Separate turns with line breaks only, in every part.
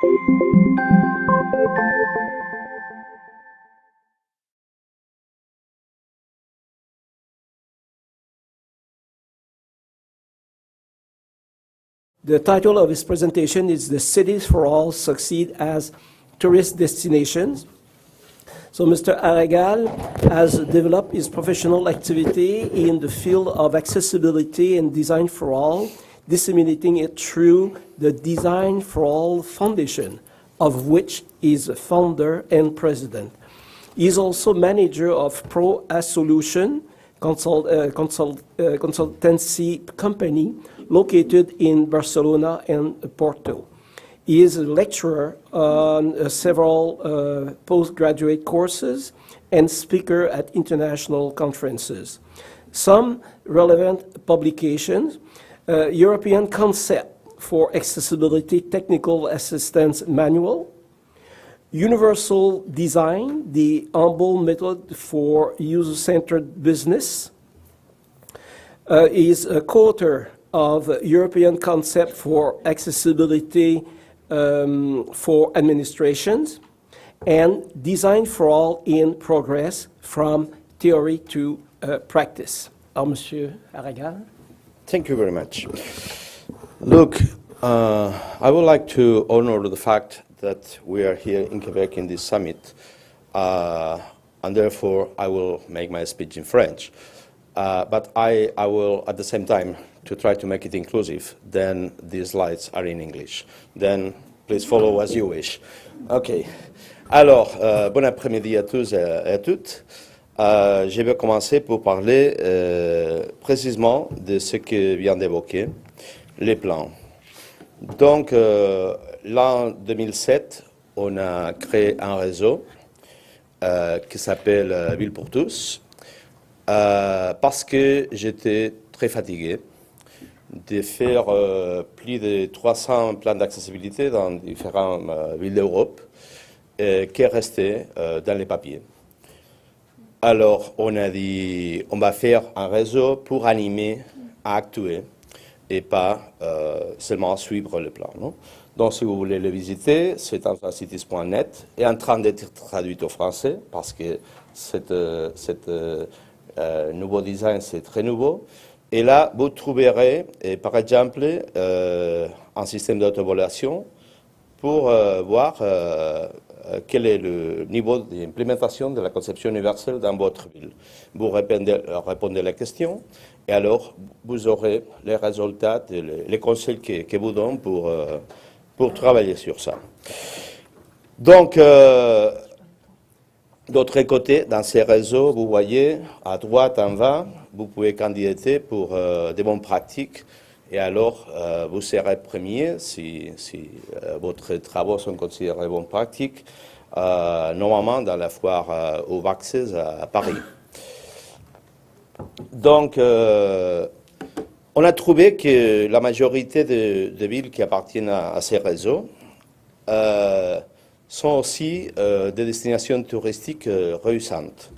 The title of his presentation is "The Cities for All Succeed as Tourist Destinations." So Mr. Arregal has developed his professional activity in the field of accessibility and design for all, disseminating it through the Design for All Foundation, of which he is a founder and president. He is also manager of Pro A Solution, consultancy company located in Barcelona and Porto. He is a lecturer on several postgraduate courses and speaker at international conferences. Some relevant publications: European Concept for Accessibility Technical Assistance Manual, Universal Design, the Humble Method for User-Centered Business. He is a co-author of European Concept for Accessibility for Administrations, and Design for All in Progress, from Theory to Practice. Monsieur Arregal.
Thank you very much. Look, I would like to honor the fact that we are here in Quebec in this summit, and therefore I will make my speech in French. But I will, at the same time, to try to make it inclusive, then these slides are in English. Then please follow as you wish. OK. Alors, bon après-midi à tous et à toutes. Je vais commencer pour parler précisément de ce que vient d'évoquer, les plans. Donc, l'an 2007, on a créé un réseau qui s'appelle Ville pour tous, parce que j'étais très fatigué de faire plus de 300 plans d'accessibilité dans différentes villes d'Europe qui restaient dans les papiers. Alors, on a dit, on va faire un réseau pour animer, actuer, et pas seulement suivre le plan. Non? Donc, si vous voulez le visiter, c'est cities.net, est en train d'être traduit au français, parce que cette nouveau design, c'est très nouveau. Et là, vous trouverez, par exemple, un système d'autoévaluation pour voir quel est le niveau d'implémentation de la conception universelle dans votre ville. Vous répondez à la question, et alors vous aurez les résultats, les conseils que vous donne pour travailler sur ça. Donc, d'autre côté, dans ces réseaux, vous voyez, à droite en bas, vous pouvez candidater pour des bonnes pratiques, et alors vous serez premier si votre travaux sont considérés bonnes pratiques, normalement dans la foire au Access à Paris. Donc, on a trouvé que la majorité de villes qui appartiennent à ces réseaux sont aussi des destinations touristiques réussissantes.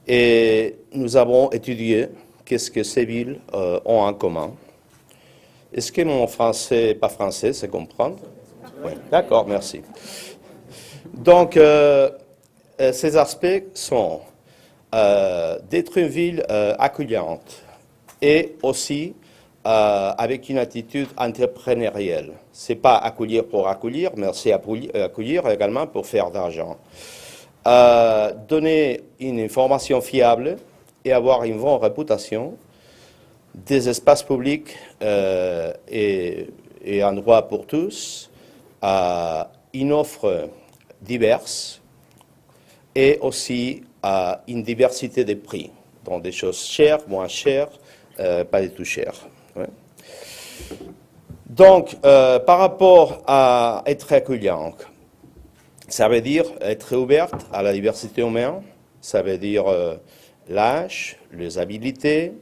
Et nous avons étudié qu'est-ce que ces villes ont en commun. Est-ce que mon français n'est pas français, c'est comprendre? Oui, d'accord, merci. Donc, ces aspects sont d'être une ville accueillante et aussi avec une attitude entrepreneuriale. Ce n'est pas accueillir pour accueillir, mais c'est accueillir également pour faire d'argent. Donner une information fiable et avoir une bonne réputation, des espaces publics et endroits pour tous, une offre diverse et aussi une diversité de prix, donc des choses chères, moins chères, pas du tout chères. Ouais. Donc, par rapport à être accueillant, ça veut dire être ouverte à la diversité humaine, ça veut dire l'âge, les habilités,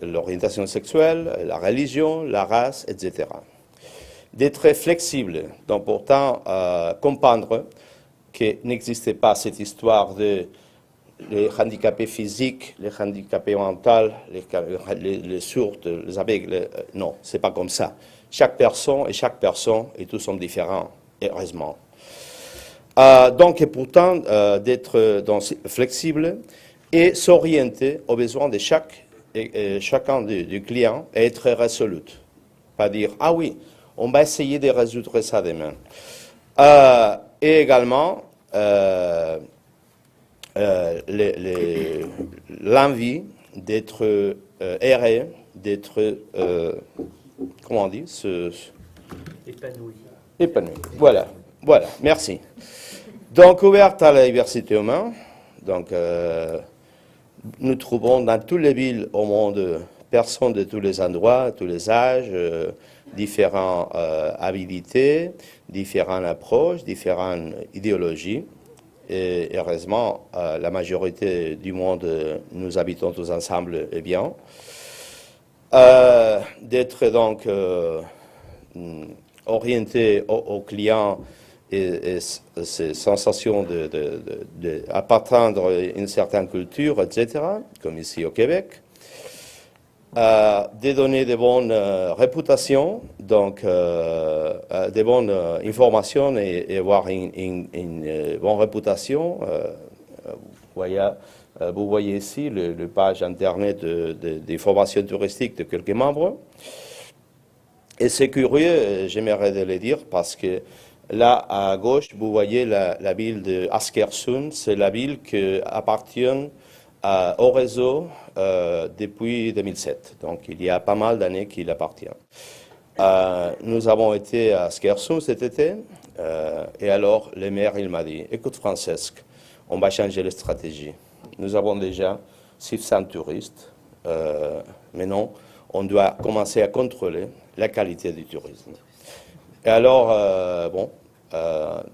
l'orientation sexuelle, la religion, la race, etc. D'être flexible, donc pourtant comprendre qu'il n'existait pas cette histoire de les handicapés physiques, les handicapés mentaux, les sourds, les aveugles. Non, c'est pas comme ça. Chaque personne et tous sont différents. heureusement. Donc, et pourtant, d'être flexible et s'orienter aux besoins de chacun du client et être résolute. Pas dire, ah oui, on va essayer de résoudre ça demain. Et également, l'envie d'être erré, d'être, comment on dit, épanoui. Voilà, merci. Donc, ouverte à la diversité humaine. Donc, nous trouvons dans toutes les villes au monde personnes de tous les endroits, tous les âges, différentes habilités, différentes approches, différentes idéologies. Et heureusement, la majorité du monde, nous habitons tous ensemble et bien. D'être donc orienté aux clients et ces sensations d'appartenir à une certaine culture, etc., comme ici au Québec. De donner de bonnes réputations, donc de bonnes informations et avoir une bonne réputation. Vous voyez ici le page internet d'informations touristiques de quelques membres. Et c'est curieux, j'aimerais le dire, parce que là, à gauche, vous voyez la ville de Askersund. C'est la ville qui appartient au réseau depuis 2007. Donc, il y a pas mal d'années qu'il appartient. Nous avons été à Askersund cet été. Et alors, le maire, il m'a dit, écoute, Francesque, on va changer la stratégie. Nous avons déjà 600 touristes. Maintenant, on doit commencer à contrôler la qualité du tourisme. Et alors,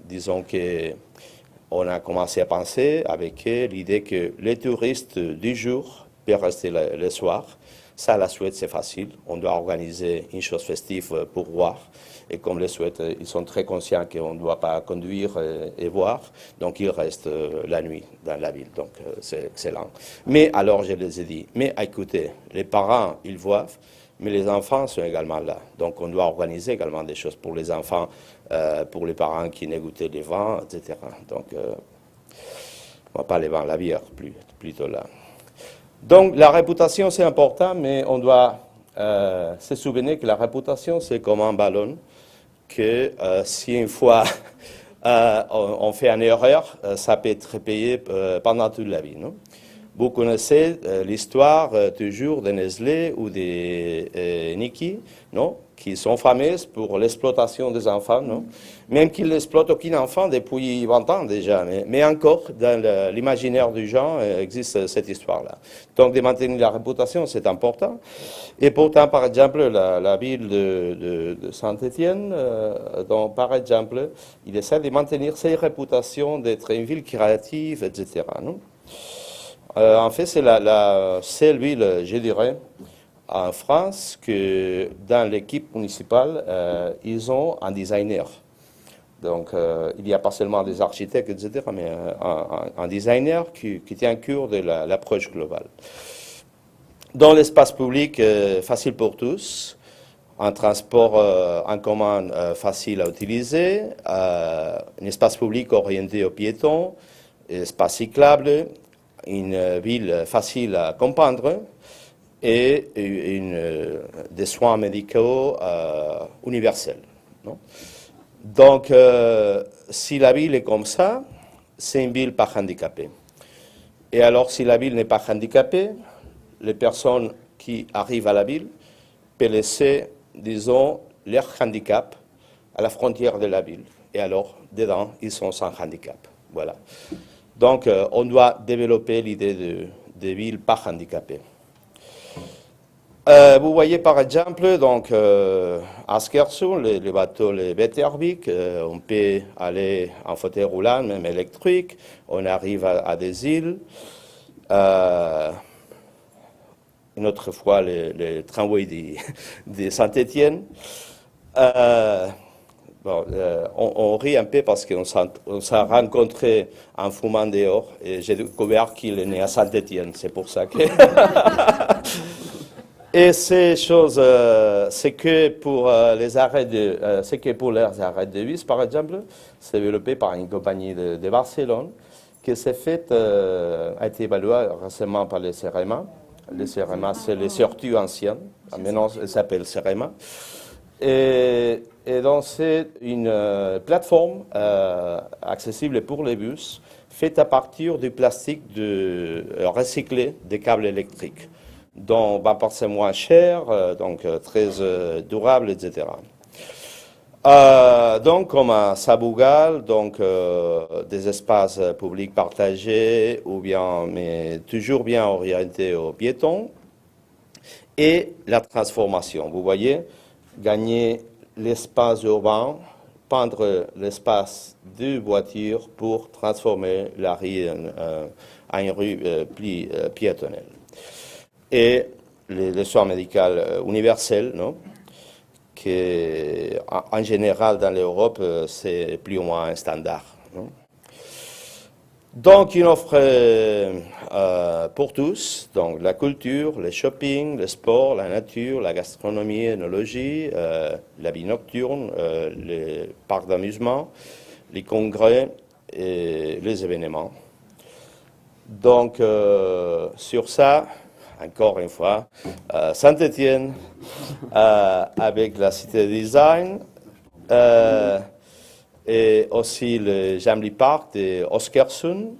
disons qu'on a commencé à penser avec l'idée que les touristes du jour peuvent rester le soir. Ça, la Suède, c'est facile. On doit organiser une chose festive pour voir. Et comme les Suédois, ils sont très conscients qu'on ne doit pas conduire et voir, donc ils restent la nuit dans la ville. Donc c'est excellent. Mais alors je les ai dit, mais écoutez, les parents, ils voient, mais les enfants sont également là. Donc on doit organiser également des choses pour les enfants, pour les parents qui n'écoutaient les vents, etc. Donc on va pas les vents, la bière, plutôt là. Donc la réputation, c'est important, mais on doit se souvenir que la réputation, c'est comme un ballon, que si une fois on fait une erreur, ça peut être payé pendant toute la vie. Non? Vous connaissez l'histoire toujours de Nestlé ou de Nike, non? Qui sont fameuses pour l'exploitation des enfants, non? Même qu'ils n'exploitent aucun enfant depuis 20 ans déjà, mais encore dans l'imaginaire du gens existe cette histoire-là. Donc de maintenir la réputation, c'est important. Et pourtant, par exemple, la ville de Saint-Étienne, donc par exemple, il essaie de maintenir ses réputations d'être une ville créative, etc. Non? En fait, c'est la seule ville, je dirais, en France que dans l'équipe municipale, ils ont un designer. Donc, il n'y a pas seulement des architectes, etc., mais un designer qui tient cours de l'approche globale. Dans l'espace public, facile pour tous, un transport en commun facile à utiliser, un espace public orienté aux piétons, espace cyclable, une ville facile à comprendre et des soins médicaux universels. Non? Donc, si la ville est comme ça, c'est une ville pas handicapée. Et alors, si la ville n'est pas handicapée, les personnes qui arrivent à la ville peuvent laisser, disons, leur handicap à la frontière de la ville. Et alors, dedans, ils sont sans handicap. Voilà. Donc, on doit développer l'idée de villes pas handicapées. Vous voyez par exemple, donc, à Askersund, les bateaux, les Vetervik, on peut aller en fauteuil roulant, même électrique, on arrive à des îles. Une autre fois, les tramways de Saint-Étienne. On rit un peu parce qu'on s'est rencontré en fumant dehors et j'ai découvert qu'il est né à Saint-Étienne. C'est pour ça que... Et ces choses, c'est que pour les arrêts c'est que pour les arrêts de bus, par exemple, c'est développé par une compagnie de Barcelone qui s'est fait, a été évaluée récemment par les CEREMA. Les CEREMA, c'est les sorties anciennes. Maintenant, ça s'appelle CEREMA. Et donc, c'est une plateforme accessible pour les bus, faite à partir du plastique recyclé des câbles électriques. Donc, c'est moins cher, donc très durable, etc. Donc, comme à Sabougal, donc des espaces publics partagés ou bien, mais toujours bien orientés aux piétons, et la transformation. Vous voyez, gagner l'espace urbain, prendre l'espace de voiture pour transformer la rue en une rue plus piétonnelle. Et les soins médicaux universels, non? Que en général dans l'Europe, c'est plus ou moins un standard. Non? Donc une offre pour tous, donc la culture, le shopping, le sport, la nature, la gastronomie, l'œnologie, la vie nocturne, les parcs d'amusement, les congrès et les événements. Donc sur ça, encore une fois, Saint-Étienne avec la Cité de Design et aussi le Jamli Park de Oskersund,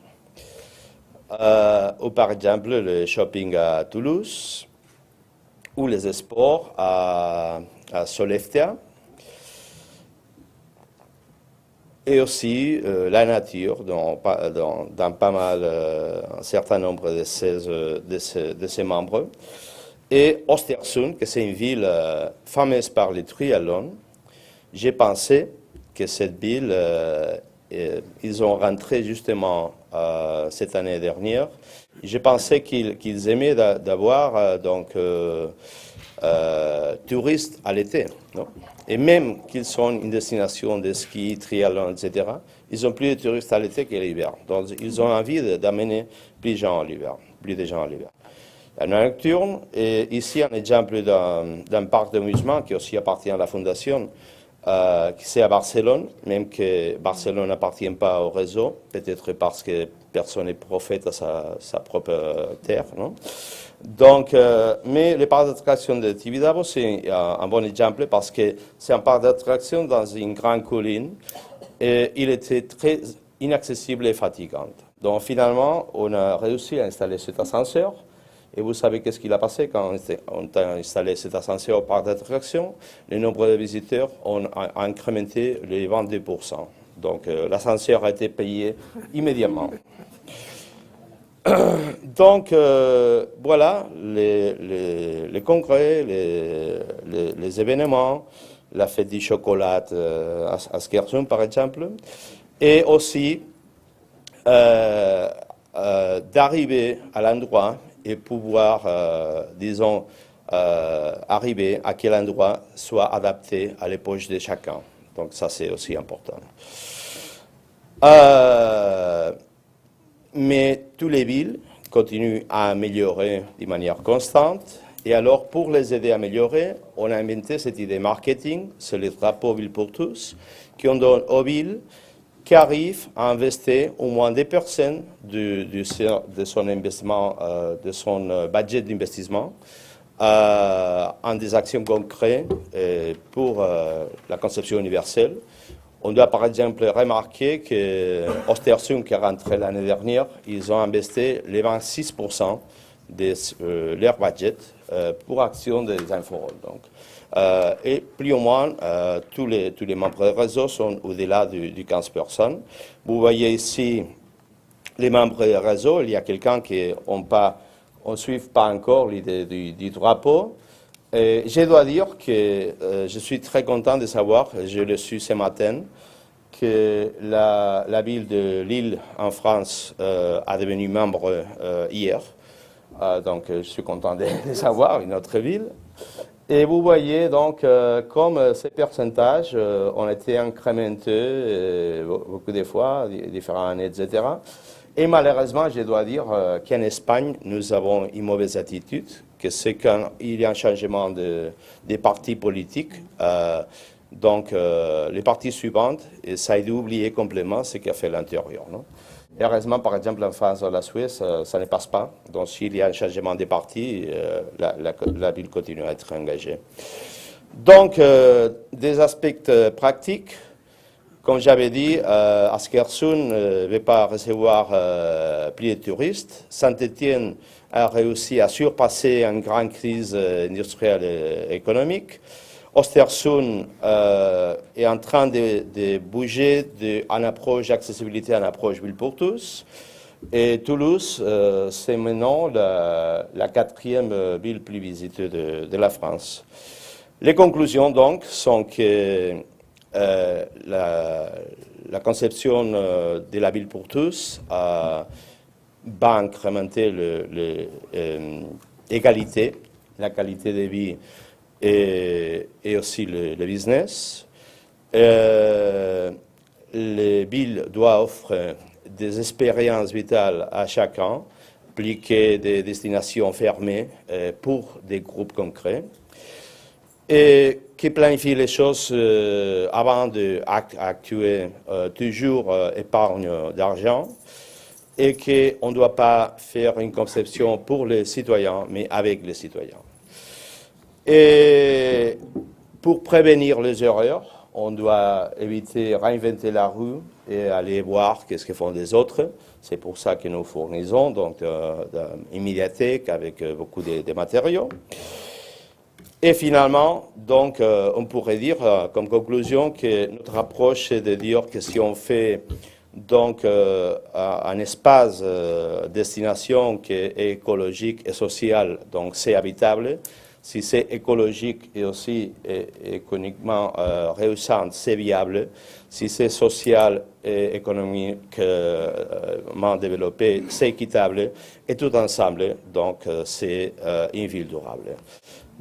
ou par exemple le shopping à Toulouse, ou les sports à Sollefteå, et aussi la nature dans pas mal, un certain nombre de ces membres. Et Östersund, que c'est une ville fameuse par les triathlons, j'ai pensé que cette ville, ils ont rentré justement cette année dernière. J'ai pensé qu'ils aimaient d'avoir touristes à l'été. Non? Et même qu'ils sont une destination de ski, triathlon, etc., ils ont plus de touristes à l'été qu'à l'hiver. Donc ils ont envie d'amener plus de gens à l'hiver. La nocturne, et ici un exemple d'un parc d'amusement qui aussi appartient à la fondation, qui c'est à Barcelone, même que Barcelone n'appartient pas au réseau, peut-être parce que personne n'est prophète à sa propre terre, non? Donc, mais le parc d'attraction de Tibidabo, c'est un bon exemple parce que c'est un parc d'attraction dans une grande colline et il était très inaccessible et fatigant. Donc, finalement, on a réussi à installer cet ascenseur. Et vous savez qu'est-ce qu'il a passé quand on a installé cet ascenseur au parc d'attraction? Le nombre de visiteurs a incrémenté les 22%. Donc l'ascenseur a été payé immédiatement. Donc voilà les congrès, les événements, la fête du chocolat à Skersund par exemple, et aussi d'arriver à l'endroit et pouvoir, arriver à quel endroit soit adapté à l'époque de chacun. Donc ça, c'est aussi important. Mais toutes les villes continuent à améliorer de manière constante. Et alors, pour les aider à améliorer, on a inventé cette idée marketing, c'est le drapeau Ville pour tous, qui on donne aux villes qui arrive à investir au moins 2% de son investissement, de son budget d'investissement en des actions concrètes pour la conception universelle. On doit par exemple remarquer que Östersund, qui est rentré l'année dernière, ils ont investi les 26% de leur budget pour action des inforôles. Donc, et plus ou moins, tous les membres du réseau sont au-delà du 15 personnes. Vous voyez ici les membres du réseau. Il y a quelqu'un qui ne suit pas encore l'idée du drapeau. Et je dois dire que je suis très content de savoir, je l'ai su ce matin, que la ville de Lille en France a devenu membre hier. Donc je suis content de savoir, une autre ville. Et vous voyez donc comme ces pourcentages ont été incrémentés beaucoup de fois, différentes années, etc. Et malheureusement, je dois dire qu'en Espagne, nous avons une mauvaise attitude, que c'est quand il y a un changement des partis politiques, donc les partis suivants, et ça a été oublié complètement ce qu'a fait l'intérieur. Et heureusement, par exemple, en France ou la Suisse, ça ne passe pas. Donc s'il y a un changement des partis, la ville continue à être engagée. Donc, des aspects pratiques. Comme j'avais dit, Askersund ne va pas recevoir plus de touristes. Saint-Étienne a réussi à surpasser une grande crise industrielle et économique. Östersund est en train de bouger en approche accessibilité en approche ville pour tous. Et Toulouse, c'est maintenant la quatrième ville plus visitée de la France. Les conclusions, donc, sont que la conception de la ville pour tous va incrémenter l'égalité, la qualité de vie et aussi le business. Les villes doivent offrir des expériences vitales à chacun, plus que des destinations fermées pour des groupes concrets. Et qui planifie les choses avant d'actuer toujours épargne d'argent et qu'on ne doit pas faire une conception pour les citoyens, mais avec les citoyens. Et pour prévenir les erreurs, on doit éviter réinventer la rue et aller voir qu'est-ce que font les autres. C'est pour ça que nous fournissons donc une médiathèque avec beaucoup de matériaux. Et finalement, donc, on pourrait dire comme conclusion que notre approche, c'est de dire que si on fait donc un espace destination qui est écologique et social, donc c'est habitable. Si c'est écologique et aussi économiquement réussant, c'est viable. Si c'est social et économiquement développé, c'est équitable. Et tout ensemble, donc, c'est une ville durable.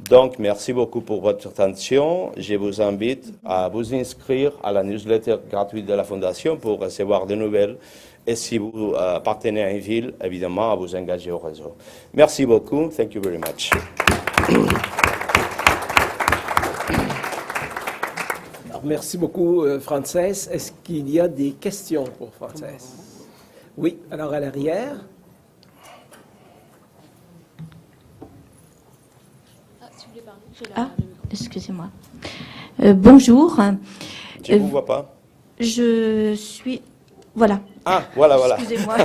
Donc, merci beaucoup pour votre attention. Je vous invite à vous inscrire à la newsletter gratuite de la Fondation pour recevoir des nouvelles. Et si vous appartenez à une ville, évidemment, à vous engager au réseau. Merci beaucoup. Thank you very much.
Alors, merci beaucoup, Frances. Est-ce qu'il y a des questions pour Frances? Oui, alors à l'arrière.
Ah, excusez-moi. Bonjour.
Je ne vous vois pas.
Je suis... Voilà.
Ah, voilà.
Excusez-moi.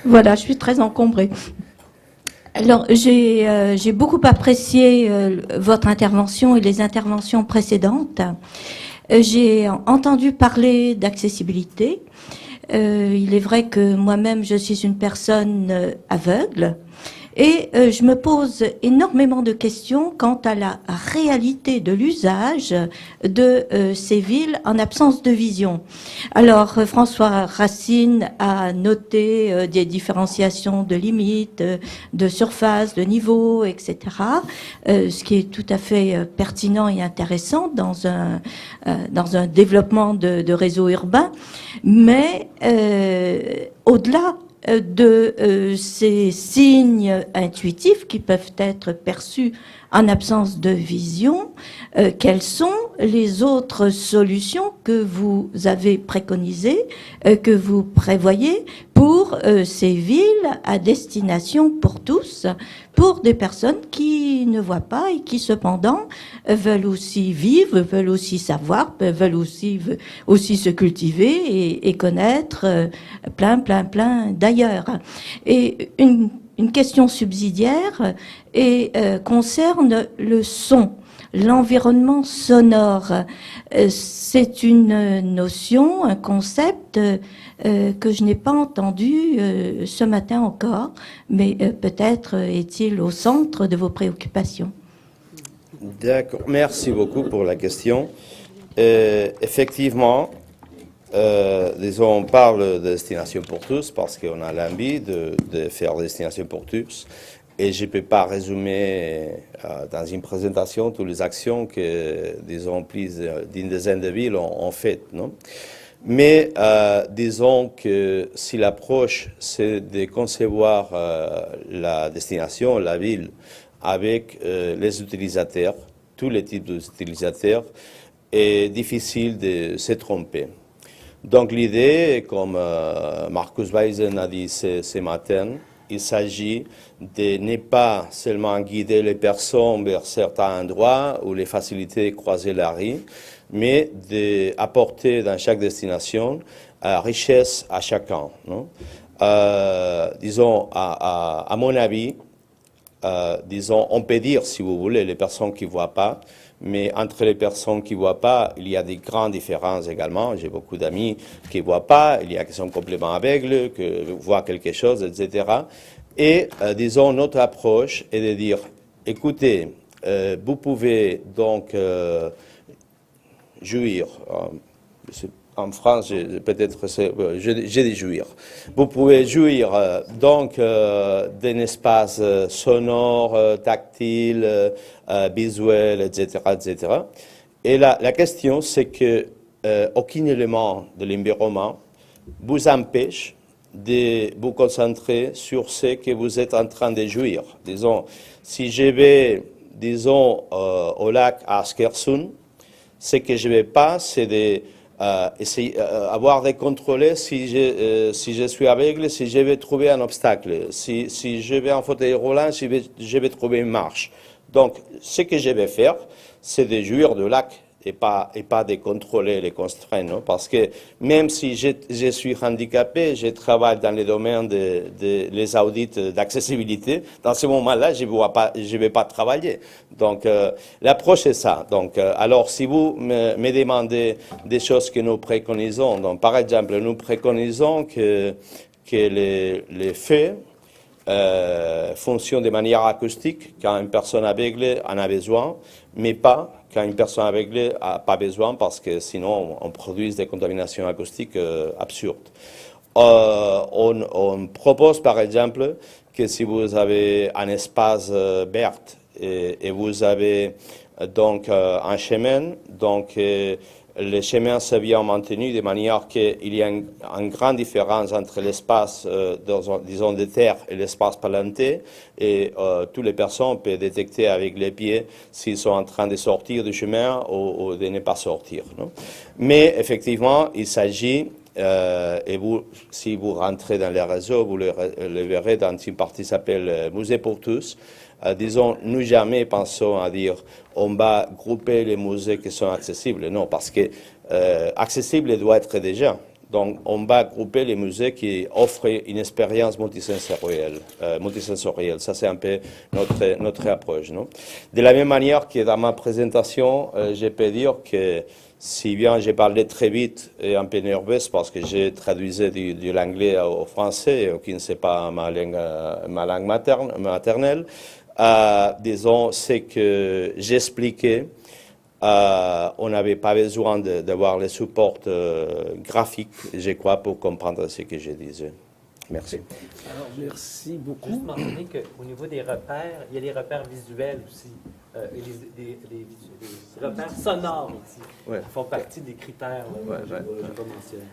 Voilà, je suis très encombrée. Alors, j'ai beaucoup apprécié votre intervention et les interventions précédentes. J'ai entendu parler d'accessibilité. Il est vrai que moi-même, je suis une personne aveugle. Et je me pose énormément de questions quant à la réalité de l'usage de ces villes en absence de vision. Alors, François Racine a noté des différenciations de limites, de surface, de niveau, etc., ce qui est tout à fait pertinent et intéressant dans un développement de réseaux urbains. Mais au-delà de ces signes intuitifs qui peuvent être perçus en absence de vision, quelles sont les autres solutions que vous avez préconisées, que vous prévoyez pour ces villes à destination pour tous, pour des personnes qui ne voient pas et qui cependant veulent aussi vivre, veulent aussi savoir, veulent aussi se cultiver et connaître plein d'ailleurs. Et une question subsidiaire concerne le son, l'environnement sonore. C'est une notion, un concept que je n'ai pas entendu ce matin encore, mais peut-être est-il au centre de vos préoccupations.
D'accord. Merci beaucoup pour la question. Effectivement, disons, on parle de destination pour tous parce qu'on a l'envie de faire destination pour tous. et je ne peux pas résumer dans une présentation toutes les actions que, disons, plus d'une dizaine de villes ont faites, non? Mais disons que si l'approche, c'est de concevoir la destination, la ville, avec les utilisateurs, tous les types d'utilisateurs, est difficile de se tromper. Donc l'idée, comme Markus Weisen a dit ce matin, il s'agit de ne pas seulement guider les personnes vers certains endroits ou les faciliter de croiser la rue, mais d'apporter dans chaque destination richesse à chacun, non? Disons, à mon avis, disons, on peut dire, si vous voulez, les personnes qui ne voient pas, mais entre les personnes qui ne voient pas, il y a des grandes différences également. J'ai beaucoup d'amis qui ne voient pas, il y a qui sont complètement aveugles, qui voient quelque chose, etc. Et, disons, notre approche est de dire, écoutez, vous pouvez donc jouir, en France, peut-être, j'ai dit jouir. Vous pouvez jouir donc d'un espace sonore, tactile, visuel, etc., etc. Et la question, c'est que aucun élément de l'environnement vous empêche de vous concentrer sur ce que vous êtes en train de jouir. Disons, si je vais, disons, au lac à Askersund, ce que je ne vais pas, c'est avoir de contrôler si je suis aveugle, si je vais trouver un obstacle, si je vais en fauteuil roulant, si je vais trouver une marche. Donc, ce que je vais faire, c'est de jouir du lac et pas de contrôler les contraintes, non? Parce que même si je suis handicapé, je travaille dans le domaine les audits d'accessibilité. Dans ce moment-là, je ne vais pas travailler. Donc, l'approche est ça. Donc, alors, si vous me demandez des choses que nous préconisons, donc, par exemple, nous préconisons que les feux fonctionnent de manière acoustique quand une personne aveugle en a besoin, mais pas quand une personne aveugle n'a pas besoin, parce que sinon on produit des contaminations acoustiques absurdes. On propose par exemple que si vous avez un espace vert et vous avez donc un chemin, donc les chemins se bien maintenus de manière qu'il y a une grande différence entre l'espace, disons, de terre et l'espace palanté, et toutes les personnes peuvent détecter avec les pieds s'ils sont en train de sortir du chemin ou de ne pas sortir, non? Mais effectivement, il s'agit, et vous, si vous rentrez dans les réseaux, vous le verrez dans une partie qui s'appelle Musée pour tous. Disons, nous jamais pensons à dire on va grouper les musées qui sont accessibles. Non, parce que accessible doit être déjà. Donc, on va grouper les musées qui offrent une expérience multisensorielle. Ça, c'est un peu notre approche, non? De la même manière que dans ma présentation, je peux dire que si bien j'ai parlé très vite et un peu nerveuse parce que j'ai traduit de l'anglais au français, qui ne sait pas ma langue maternelle, disons, c'est que j'expliquais, on n'avait pas besoin d'avoir les supports graphiques, je crois, pour comprendre ce que je disais. Merci.
Alors, merci beaucoup.
Juste mentionner qu'au niveau des repères, il y a les repères visuels aussi, et les repères sonores aussi, qui font partie des critères là, que je vais mentionner.